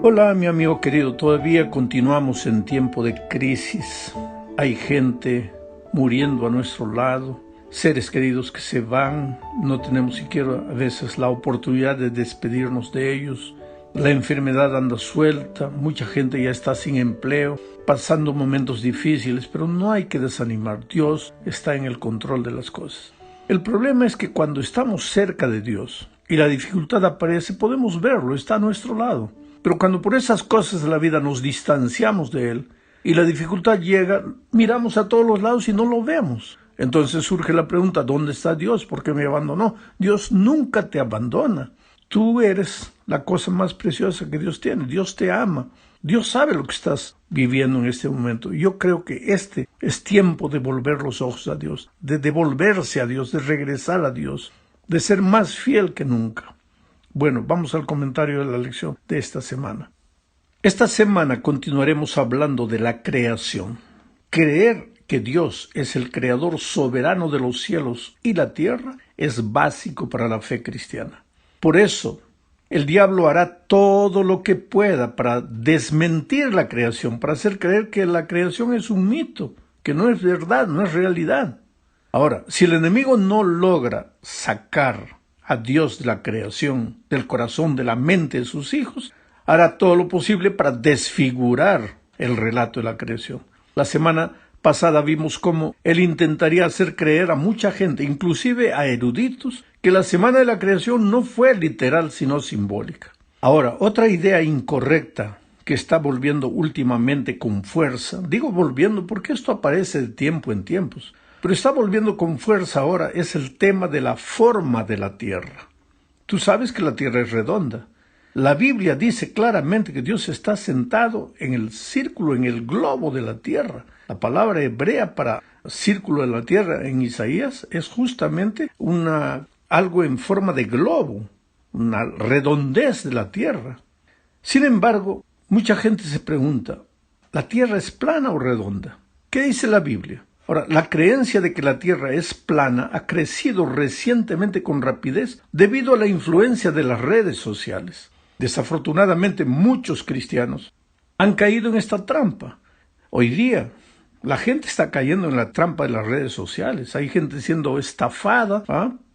Hola, mi amigo querido, todavía continuamos en tiempo de crisis. Hay gente muriendo a nuestro lado, seres queridos que se van, no tenemos siquiera a veces la oportunidad de despedirnos de ellos. La enfermedad anda suelta, mucha gente ya está sin empleo, pasando momentos difíciles, pero no hay que desanimar. Dios está en el control de las cosas. El problema es que cuando estamos cerca de Dios y la dificultad aparece, podemos verlo, está a nuestro lado. Pero cuando por esas cosas de la vida nos distanciamos de Él y la dificultad llega, miramos a todos los lados y no lo vemos. Entonces surge la pregunta, ¿dónde está Dios? ¿Por qué me abandonó? Dios nunca te abandona. Tú eres la cosa más preciosa que Dios tiene. Dios te ama. Dios sabe lo que estás viviendo en este momento. Yo creo que este es tiempo de volver los ojos a Dios, de devolverse a Dios, de regresar a Dios, de ser más fiel que nunca. Bueno, vamos al comentario de la lección de esta semana. Esta semana continuaremos hablando de la creación. Creer que Dios es el creador soberano de los cielos y la tierra es básico para la fe cristiana. Por eso, el diablo hará todo lo que pueda para desmentir la creación, para hacer creer que la creación es un mito, que no es verdad, no es realidad. Ahora, si el enemigo no logra sacar a Dios de la creación, del corazón, de la mente de sus hijos, hará todo lo posible para desfigurar el relato de la creación. La semana pasada vimos cómo él intentaría hacer creer a mucha gente, inclusive a eruditos, que la semana de la creación no fue literal sino simbólica. Ahora, otra idea incorrecta que está volviendo últimamente con fuerza, digo volviendo porque esto aparece de tiempo en tiempos, pero está volviendo con fuerza ahora, es el tema de la forma de la tierra. Tú sabes que la tierra es redonda. La Biblia dice claramente que Dios está sentado en el círculo, en el globo de la tierra. La palabra hebrea para círculo de la tierra en Isaías es justamente algo en forma de globo, una redondez de la tierra. Sin embargo, mucha gente se pregunta, ¿la tierra es plana o redonda? ¿Qué dice la Biblia? Ahora, la creencia de que la Tierra es plana ha crecido recientemente con rapidez debido a la influencia de las redes sociales. Desafortunadamente, muchos cristianos han caído en esta trampa. Hoy día, la gente está cayendo en la trampa de las redes sociales. Hay gente siendo estafada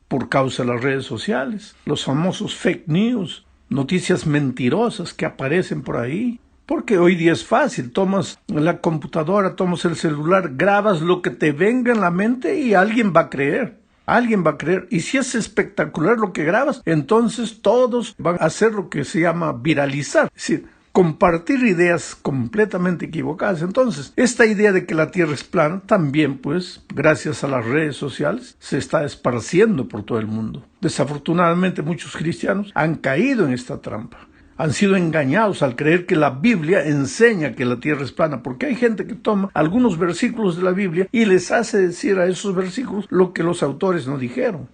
por causa de las redes sociales. Los famosos fake news, noticias mentirosas que aparecen por ahí. Porque hoy día es fácil, tomas la computadora, tomas el celular, grabas lo que te venga en la mente y alguien va a creer. Alguien va a creer. Y si es espectacular lo que grabas, entonces todos van a hacer lo que se llama viralizar. Es decir, compartir ideas completamente equivocadas. Entonces, esta idea de que la Tierra es plana también, pues, gracias a las redes sociales, se está esparciendo por todo el mundo. Desafortunadamente, muchos cristianos han caído en esta trampa. Han sido engañados al creer que la Biblia enseña que la tierra es plana, porque hay gente que toma algunos versículos de la Biblia y les hace decir a esos versículos lo que los autores no dijeron.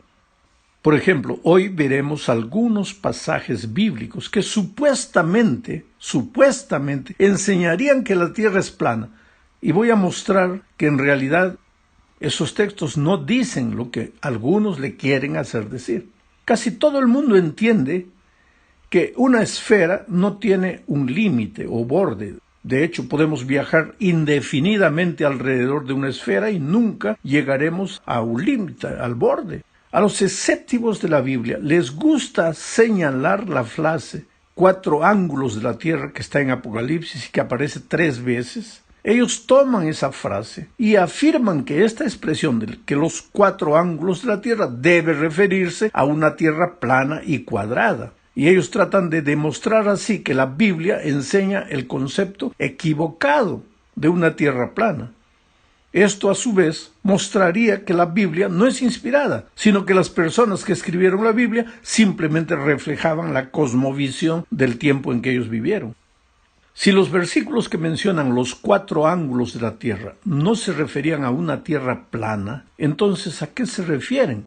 Por ejemplo, hoy veremos algunos pasajes bíblicos que supuestamente enseñarían que la tierra es plana. Y voy a mostrar que en realidad esos textos no dicen lo que algunos le quieren hacer decir. Casi todo el mundo entiende que una esfera no tiene un límite o borde. De hecho, podemos viajar indefinidamente alrededor de una esfera y nunca llegaremos a un límite, al borde. A los escépticos de la Biblia les gusta señalar la frase 4 ángulos de la tierra que está en Apocalipsis y que aparece 3 veces. Ellos toman esa frase y afirman que esta expresión de que los 4 ángulos de la tierra debe referirse a una tierra plana y cuadrada. Y ellos tratan de demostrar así que la Biblia enseña el concepto equivocado de una tierra plana. Esto a su vez mostraría que la Biblia no es inspirada, sino que las personas que escribieron la Biblia simplemente reflejaban la cosmovisión del tiempo en que ellos vivieron. Si los versículos que mencionan los 4 ángulos de la tierra no se referían a una tierra plana, entonces ¿a qué se refieren?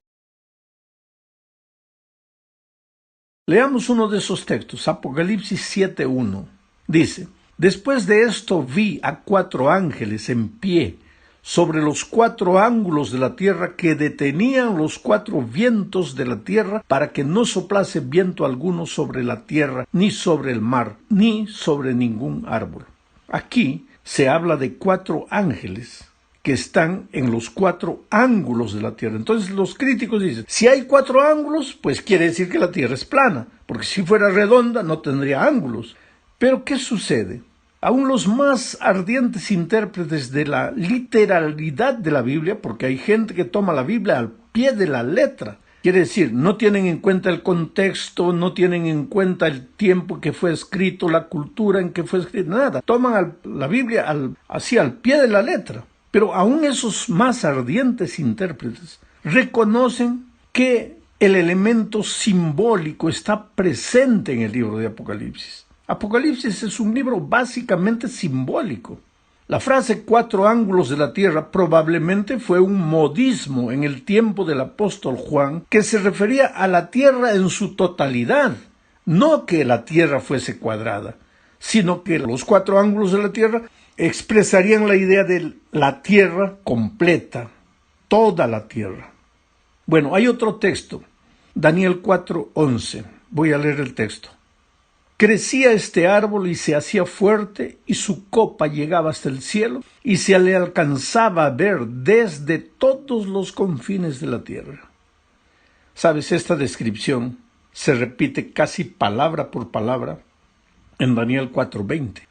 Leamos uno de esos textos, Apocalipsis 7:1. Dice, después de esto vi a 4 ángeles en pie sobre los 4 ángulos de la tierra, que detenían los 4 vientos de la tierra, para que no soplase viento alguno sobre la tierra, ni sobre el mar, ni sobre ningún árbol. Aquí se habla de 4 ángeles que están en los 4 ángulos de la tierra. Entonces los críticos dicen, si hay 4 ángulos, pues quiere decir que la tierra es plana, porque si fuera redonda no tendría ángulos. Pero ¿qué sucede? Aún los más ardientes intérpretes de la literalidad de la Biblia, porque hay gente que toma la Biblia al pie de la letra, quiere decir, no tienen en cuenta el contexto, no tienen en cuenta el tiempo que fue escrito, la cultura en que fue escrito, nada. Toman la Biblia así al pie de la letra. Pero aún esos más ardientes intérpretes reconocen que el elemento simbólico está presente en el libro de Apocalipsis. Apocalipsis es un libro básicamente simbólico. La frase 4 ángulos de la tierra probablemente fue un modismo en el tiempo del apóstol Juan, que se refería a la tierra en su totalidad, no que la tierra fuese cuadrada, sino que los 4 ángulos de la tierra expresarían la idea de la tierra completa, toda la tierra. Bueno, hay otro texto, Daniel 4:11. Voy a leer el texto. Crecía este árbol y se hacía fuerte, y su copa llegaba hasta el cielo, y se le alcanzaba a ver desde todos los confines de la tierra. Sabes, esta descripción se repite casi palabra por palabra en Daniel 4:20.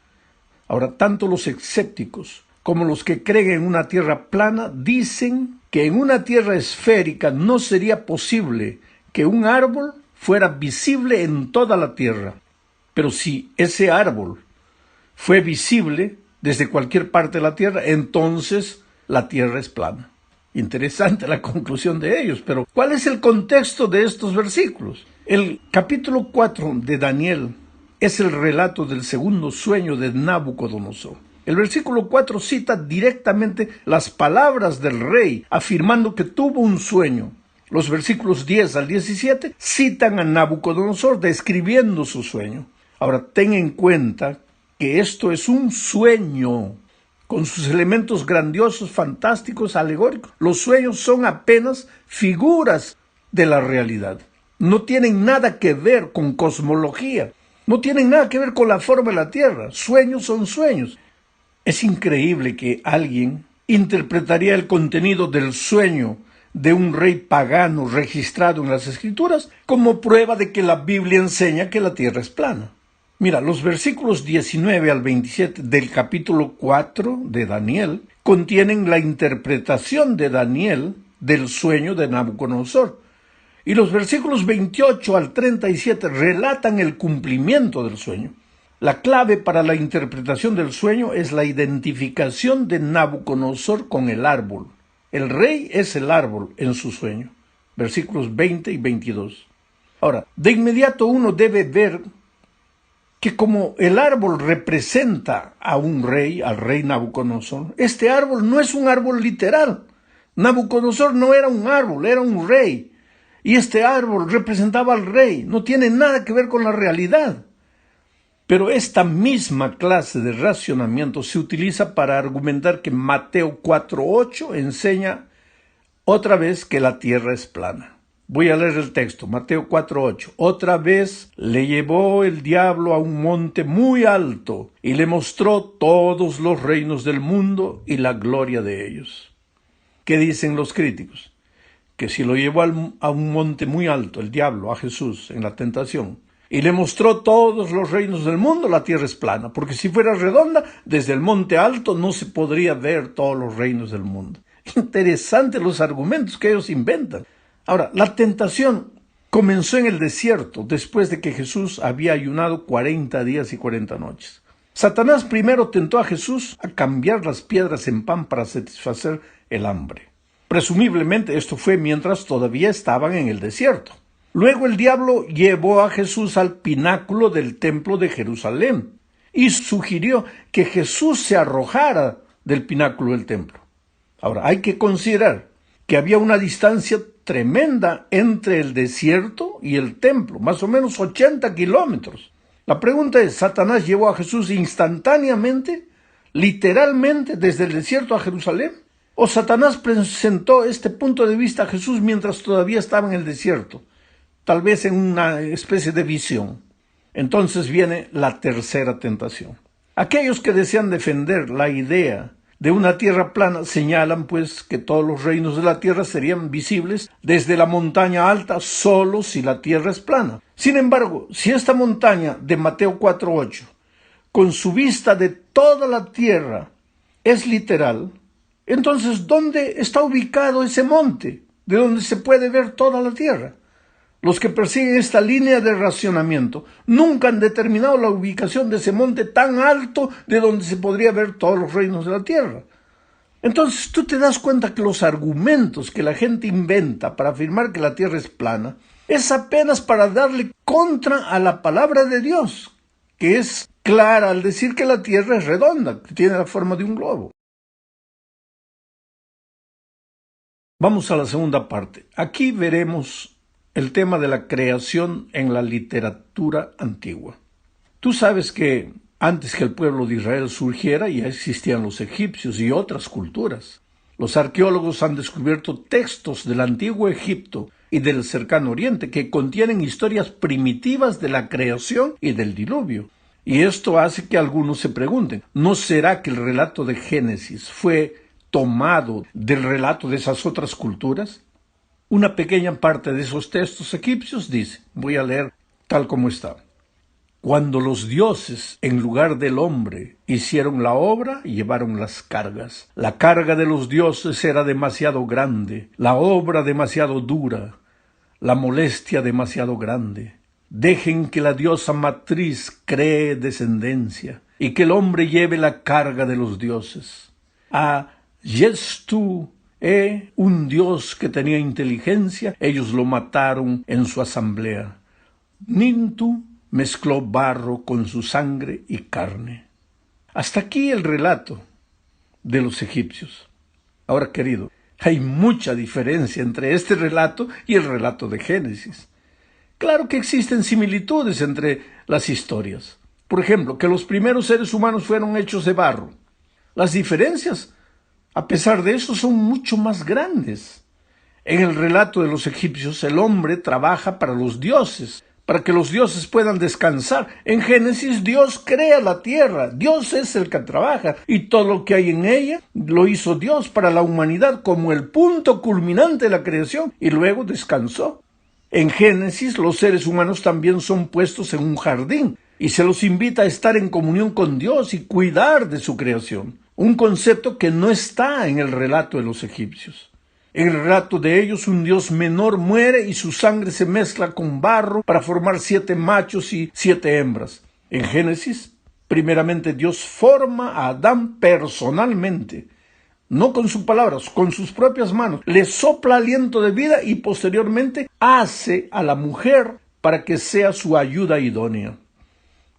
Ahora, tanto los escépticos como los que creen en una tierra plana dicen que en una tierra esférica no sería posible que un árbol fuera visible en toda la tierra. Pero si ese árbol fue visible desde cualquier parte de la tierra, entonces la tierra es plana. Interesante la conclusión de ellos, pero ¿cuál es el contexto de estos versículos? El capítulo 4 de Daniel es el relato del segundo sueño de Nabucodonosor. El versículo 4 cita directamente las palabras del rey, afirmando que tuvo un sueño. Los versículos 10 al 17 citan a Nabucodonosor describiendo su sueño. Ahora, ten en cuenta que esto es un sueño, con sus elementos grandiosos, fantásticos, alegóricos. Los sueños son apenas figuras de la realidad. No tienen nada que ver con cosmología. No tienen nada que ver con la forma de la tierra. Sueños son sueños. Es increíble que alguien interpretaría el contenido del sueño de un rey pagano registrado en las Escrituras como prueba de que la Biblia enseña que la tierra es plana. Mira, los versículos 19 al 27 del capítulo 4 de Daniel contienen la interpretación de Daniel del sueño de Nabucodonosor. Y los versículos 28 al 37 relatan el cumplimiento del sueño. La clave para la interpretación del sueño es la identificación de Nabucodonosor con el árbol. El rey es el árbol en su sueño. Versículos 20 y 22. Ahora, de inmediato uno debe ver que como el árbol representa a un rey, al rey Nabucodonosor, este árbol no es un árbol literal. Nabucodonosor no era un árbol, era un rey. Y este árbol representaba al rey, no tiene nada que ver con la realidad. Pero esta misma clase de racionamiento se utiliza para argumentar que Mateo 4:8 enseña otra vez que la tierra es plana. Voy a leer el texto, Mateo 4:8. Otra vez le llevó el diablo a un monte muy alto y le mostró todos los reinos del mundo y la gloria de ellos. ¿Qué dicen los críticos? Que si lo llevó a un monte muy alto, el diablo, a Jesús, en la tentación, y le mostró todos los reinos del mundo, la tierra es plana, porque si fuera redonda, desde el monte alto no se podría ver todos los reinos del mundo. Interesantes los argumentos que ellos inventan. Ahora, la tentación comenzó en el desierto, después de que Jesús había ayunado 40 días y 40 noches. Satanás primero tentó a Jesús a cambiar las piedras en pan para satisfacer el hambre. Presumiblemente esto fue mientras todavía estaban en el desierto. Luego el diablo llevó a Jesús al pináculo del templo de Jerusalén y sugirió que Jesús se arrojara del pináculo del templo. Ahora, hay que considerar que había una distancia tremenda entre el desierto y el templo, más o menos 80 kilómetros. La pregunta es, ¿Satanás llevó a Jesús instantáneamente, literalmente, desde el desierto a Jerusalén? ¿O Satanás presentó este punto de vista a Jesús mientras todavía estaba en el desierto? Tal vez en una especie de visión. Entonces viene la tercera tentación. Aquellos que desean defender la idea de una tierra plana señalan pues que todos los reinos de la tierra serían visibles desde la montaña alta solo si la tierra es plana. Sin embargo, si esta montaña de Mateo 4:8, con su vista de toda la tierra, es literal, entonces ¿dónde está ubicado ese monte de donde se puede ver toda la tierra? Los que persiguen esta línea de racionamiento nunca han determinado la ubicación de ese monte tan alto de donde se podría ver todos los reinos de la tierra. Entonces tú te das cuenta que los argumentos que la gente inventa para afirmar que la tierra es plana es apenas para darle contra a la palabra de Dios, que es clara al decir que la tierra es redonda, que tiene la forma de un globo. Vamos a la segunda parte. Aquí veremos el tema de la creación en la literatura antigua. Tú sabes que antes que el pueblo de Israel surgiera ya existían los egipcios y otras culturas. Los arqueólogos han descubierto textos del antiguo Egipto y del cercano Oriente que contienen historias primitivas de la creación y del diluvio. Y esto hace que algunos se pregunten, ¿no será que el relato de Génesis fue tomado del relato de esas otras culturas? Una pequeña parte de esos textos egipcios dice, voy a leer tal como está. Cuando los dioses, en lugar del hombre, hicieron la obra, llevaron las cargas. La carga de los dioses era demasiado grande, la obra demasiado dura, la molestia demasiado grande. Dejen que la diosa matriz cree descendencia y que el hombre lleve la carga de los dioses. A Yestu, un dios que tenía inteligencia, ellos lo mataron en su asamblea. Nintu mezcló barro con su sangre y carne. Hasta aquí el relato de los egipcios. Ahora, querido, hay mucha diferencia entre este relato y el relato de Génesis. Claro que existen similitudes entre las historias. Por ejemplo, que los primeros seres humanos fueron hechos de barro. Las diferencias, a pesar de eso, son mucho más grandes. En el relato de los egipcios, el hombre trabaja para los dioses, para que los dioses puedan descansar. En Génesis, Dios crea la tierra, Dios es el que trabaja, y todo lo que hay en ella lo hizo Dios para la humanidad como el punto culminante de la creación, y luego descansó. En Génesis, los seres humanos también son puestos en un jardín, y se los invita a estar en comunión con Dios y cuidar de su creación. Un concepto que no está en el relato de los egipcios. En el relato de ellos, un dios menor muere y su sangre se mezcla con barro para formar 7 machos y 7 hembras. En Génesis, primeramente Dios forma a Adán personalmente, no con sus palabras, con sus propias manos. Le sopla aliento de vida y posteriormente hace a la mujer para que sea su ayuda idónea.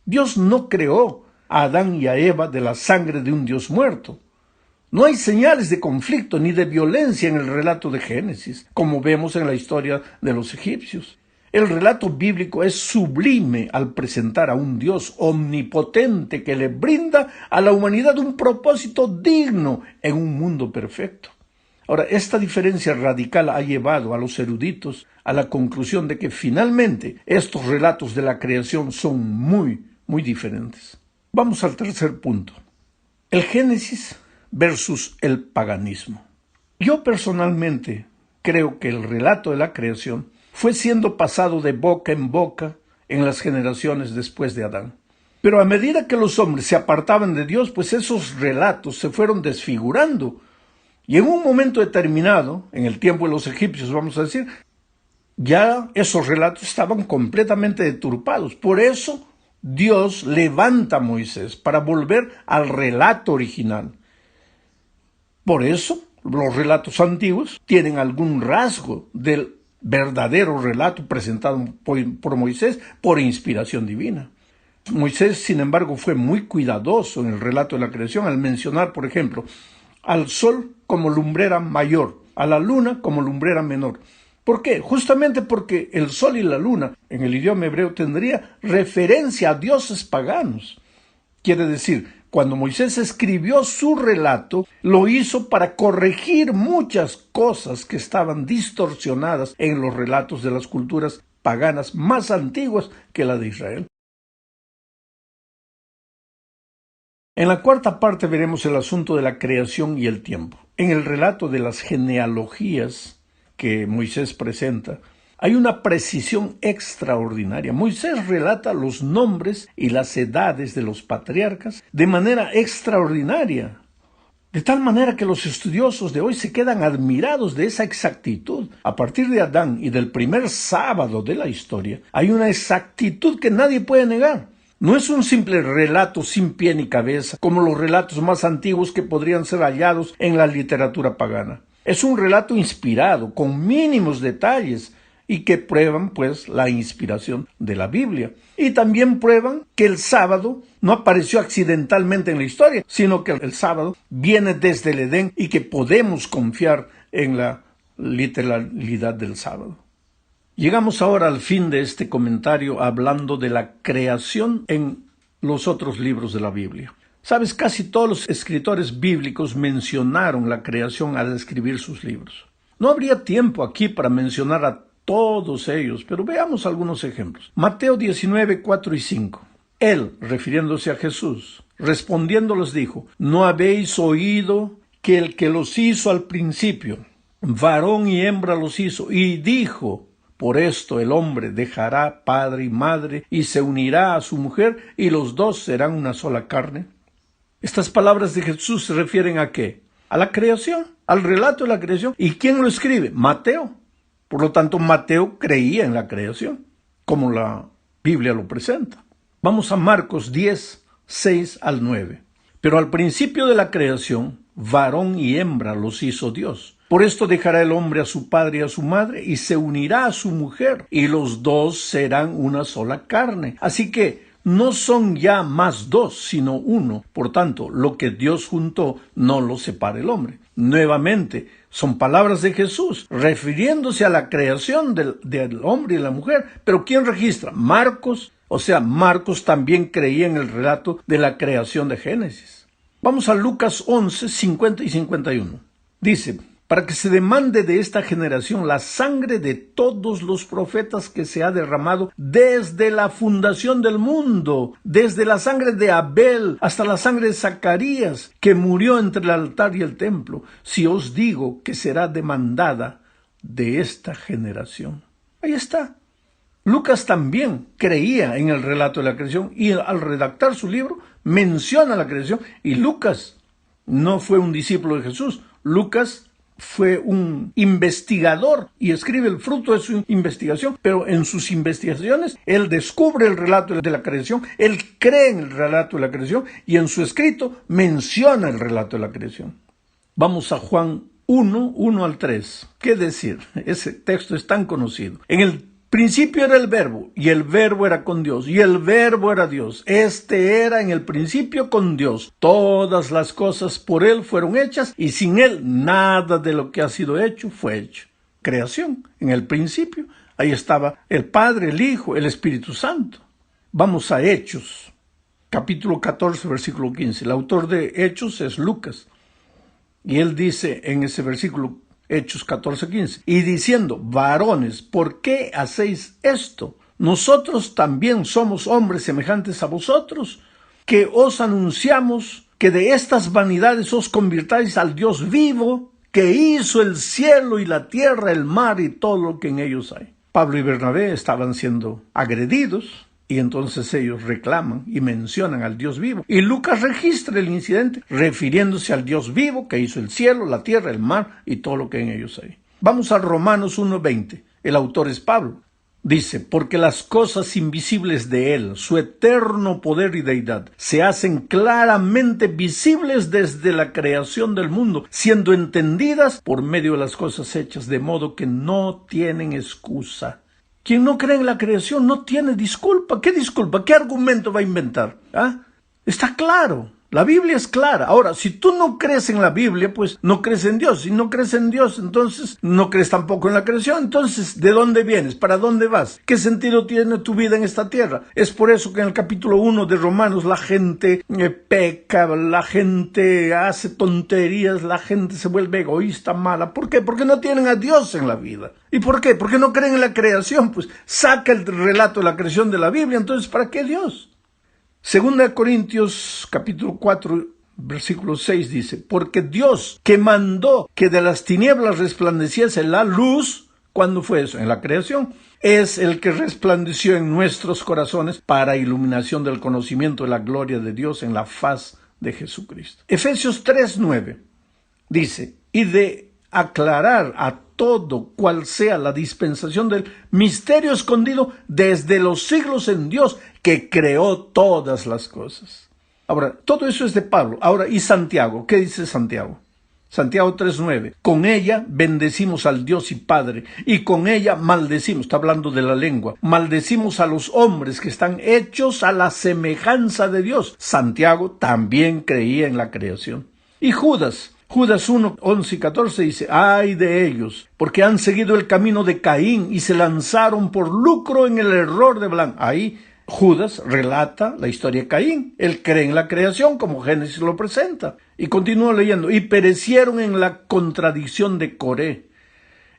Dios no creó a Adán y a Eva de la sangre de un Dios muerto. No hay señales de conflicto ni de violencia en el relato de Génesis, como vemos en la historia de los egipcios. El relato bíblico es sublime al presentar a un Dios omnipotente que le brinda a la humanidad un propósito digno en un mundo perfecto. Ahora, esta diferencia radical ha llevado a los eruditos a la conclusión de que finalmente estos relatos de la creación son muy diferentes. Vamos al tercer punto. El Génesis versus el paganismo. Yo personalmente creo que el relato de la creación fue siendo pasado de boca en boca en las generaciones después de Adán. Pero a medida que los hombres se apartaban de Dios, pues esos relatos se fueron desfigurando. Y en un momento determinado, en el tiempo de los egipcios, vamos a decir, ya esos relatos estaban completamente deturpados. Por eso Dios levanta a Moisés para volver al relato original. Por eso los relatos antiguos tienen algún rasgo del verdadero relato presentado por Moisés por inspiración divina. Moisés, sin embargo, fue muy cuidadoso en el relato de la creación al mencionar, por ejemplo, al sol como lumbrera mayor, a la luna como lumbrera menor. ¿Por qué? Justamente porque el sol y la luna en el idioma hebreo tendría referencia a dioses paganos. Quiere decir, Cuando Moisés escribió su relato, lo hizo para corregir muchas cosas que estaban distorsionadas en los relatos de las culturas paganas más antiguas que la de Israel. En la cuarta parte veremos el asunto de la creación y el tiempo. En el relato de las genealogías que Moisés presenta, hay una precisión extraordinaria. Moisés relata los nombres y las edades de los patriarcas de manera extraordinaria, de tal manera que los estudiosos de hoy se quedan admirados de esa exactitud. A partir de Adán y del primer sábado de la historia, hay una exactitud que nadie puede negar. No es un simple relato sin pie ni cabeza, como los relatos más antiguos que podrían ser hallados en la literatura pagana. Es un relato inspirado, con mínimos detalles, y que prueban, pues, la inspiración de la Biblia. Y también prueban que el sábado no apareció accidentalmente en la historia, sino que el sábado viene desde el Edén y que podemos confiar en la literalidad del sábado. Llegamos ahora al fin de este comentario hablando de la creación en los otros libros de la Biblia. Sabes, casi todos los escritores bíblicos mencionaron la creación al escribir sus libros. No habría tiempo aquí para mencionar a todos ellos, pero veamos algunos ejemplos. Mateo 19, 4 y 5. Él, refiriéndose a Jesús, respondiendo les dijo: ¿no habéis oído que el que los hizo al principio, varón y hembra los hizo? Y dijo: por esto el hombre dejará padre y madre y se unirá a su mujer y los dos serán una sola carne. Estas palabras de Jesús se refieren ¿a qué? A la creación, al relato de la creación. ¿Y quién lo escribe? Mateo. Por lo tanto, Mateo creía en la creación, como la Biblia lo presenta. Vamos a Marcos 10, 6 al 9. Pero al principio de la creación, varón y hembra los hizo Dios. Por esto dejará el hombre a su padre y a su madre, y se unirá a su mujer, y los dos serán una sola carne. Así que no son ya más dos, sino uno. Por tanto, lo que Dios juntó, no lo separa el hombre. Nuevamente, son palabras de Jesús, refiriéndose a la creación del hombre y la mujer. Pero ¿quién registra? Marcos. O sea, Marcos también creía en el relato de la creación de Génesis. Vamos a Lucas 11, 50 y 51. Dice: para que se demande de esta generación la sangre de todos los profetas que se ha derramado desde la fundación del mundo, desde la sangre de Abel hasta la sangre de Zacarías, que murió entre el altar y el templo. Si os digo que será demandada de esta generación. Ahí está. Lucas también creía en el relato de la creación y al redactar su libro menciona la creación. Y Lucas no fue un discípulo de Jesús. Lucas fue un investigador y escribe el fruto de su investigación, pero en sus investigaciones él descubre el relato de la creación, él cree en el relato de la creación y en su escrito menciona el relato de la creación. Vamos a Juan 1, 1 al 3. ¿Qué decir? Ese texto es tan conocido. En el principio era el verbo, y el verbo era con Dios, y el verbo era Dios. Este era en el principio con Dios. Todas las cosas por él fueron hechas, y sin él nada de lo que ha sido hecho fue hecho. Creación, en el principio, ahí estaba el Padre, el Hijo, el Espíritu Santo. Vamos a Hechos, capítulo 14, versículo 15. El autor de Hechos es Lucas, y él dice en ese versículo, Hechos 14:15, y diciendo: varones, ¿por qué hacéis esto? Nosotros también somos hombres semejantes a vosotros, que os anunciamos que de estas vanidades os convirtáis al Dios vivo, que hizo el cielo y la tierra, el mar y todo lo que en ellos hay. Pablo y Bernabé estaban siendo agredidos, y entonces ellos reclaman y mencionan al Dios vivo. Y Lucas registra el incidente refiriéndose al Dios vivo que hizo el cielo, la tierra, el mar y todo lo que en ellos hay. Vamos a Romanos 1:20. El autor es Pablo. Dice: porque las cosas invisibles de él, su eterno poder y deidad, se hacen claramente visibles desde la creación del mundo, siendo entendidas por medio de las cosas hechas, de modo que no tienen excusa. Quien no cree en la creación no tiene disculpa. ¿Qué disculpa? ¿Qué argumento va a inventar? Está claro. La Biblia es clara. Ahora, si tú no crees en la Biblia, pues no crees en Dios. Si no crees en Dios, entonces no crees tampoco en la creación. Entonces, ¿de dónde vienes? ¿Para dónde vas? ¿Qué sentido tiene tu vida en esta tierra? Es por eso que en el capítulo 1 de Romanos la gente peca, la gente hace tonterías, la gente se vuelve egoísta, mala. ¿Por qué? Porque no tienen a Dios en la vida. ¿Y por qué? Porque no creen en la creación. Pues saca el relato de la creación de la Biblia. Entonces, ¿para qué Dios? Segunda de Corintios capítulo 4 versículo 6 dice: porque Dios, que mandó que de las tinieblas resplandeciese la luz, ¿cuándo fue eso? En la creación. Es el que resplandeció en nuestros corazones para iluminación del conocimiento de la gloria de Dios en la faz de Jesucristo. Efesios 3:9 dice: y de aclarar a todo cual sea la dispensación del misterio escondido desde los siglos en Dios, que creó todas las cosas. Ahora, todo eso es de Pablo. Ahora, ¿y Santiago? ¿Qué dice Santiago? Santiago 3:9. Con ella bendecimos al Dios y Padre, y con ella maldecimos, está hablando de la lengua, maldecimos a los hombres que están hechos a la semejanza de Dios. Santiago también creía en la creación. Y Judas 1, 11 y 14 dice: ay de ellos, porque han seguido el camino de Caín y se lanzaron por lucro en el error de Balaam. Ahí Judas relata la historia de Caín. Él cree en la creación como Génesis lo presenta. Y continúa leyendo: y perecieron en la contradicción de Coré.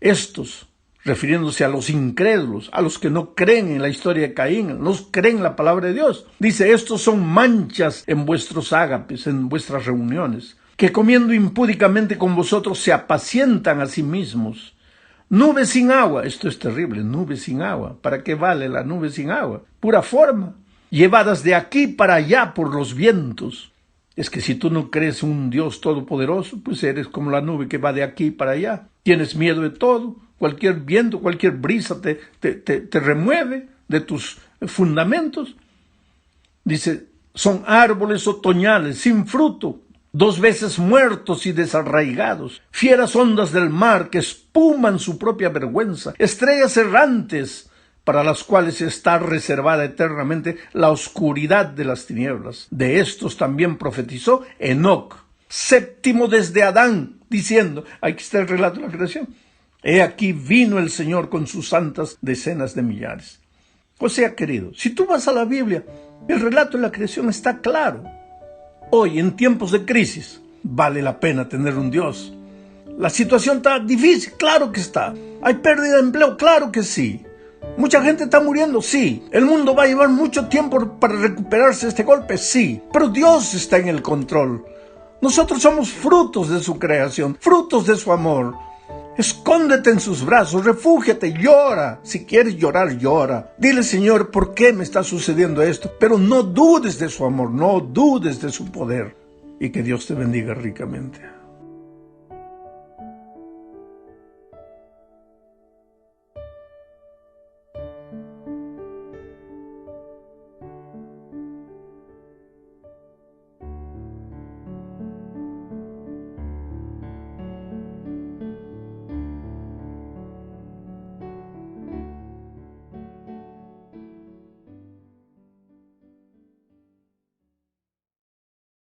Estos, refiriéndose a los incrédulos, a los que no creen en la historia de Caín, no creen en la palabra de Dios. Dice: estos son manchas en vuestros ágapes, en vuestras reuniones, que comiendo impúdicamente con vosotros se apacientan a sí mismos. Nube sin agua, esto es terrible, nube sin agua. ¿Para qué vale la nube sin agua? Pura forma, llevadas de aquí para allá por los vientos. Es que si tú no crees en un Dios todopoderoso, pues eres como la nube que va de aquí para allá. Tienes miedo de todo, cualquier viento, cualquier brisa te remueve de tus fundamentos. Dice: son árboles otoñales sin fruto, 2 veces muertos y desarraigados, fieras ondas del mar que espuman su propia vergüenza, estrellas errantes para las cuales está reservada eternamente la oscuridad de las tinieblas. De estos también profetizó Enoc, 7º desde Adán, diciendo, aquí está el relato de la creación: he aquí vino el Señor con sus santas decenas de millares. O sea, querido, si tú vas a la Biblia, el relato de la creación está claro. Hoy, en tiempos de crisis, vale la pena tener un Dios. La situación está difícil, claro que está. Hay pérdida de empleo, claro que sí. Mucha gente está muriendo, sí. El mundo va a llevar mucho tiempo para recuperarse de este golpe, sí. Pero Dios está en el control. Nosotros somos frutos de su creación, frutos de su amor. Escóndete en sus brazos, refúgiate, llora. Si quieres llorar, llora. Dile: Señor, ¿por qué me está sucediendo esto? Pero no dudes de su amor, no dudes de su poder. Y que Dios te bendiga ricamente.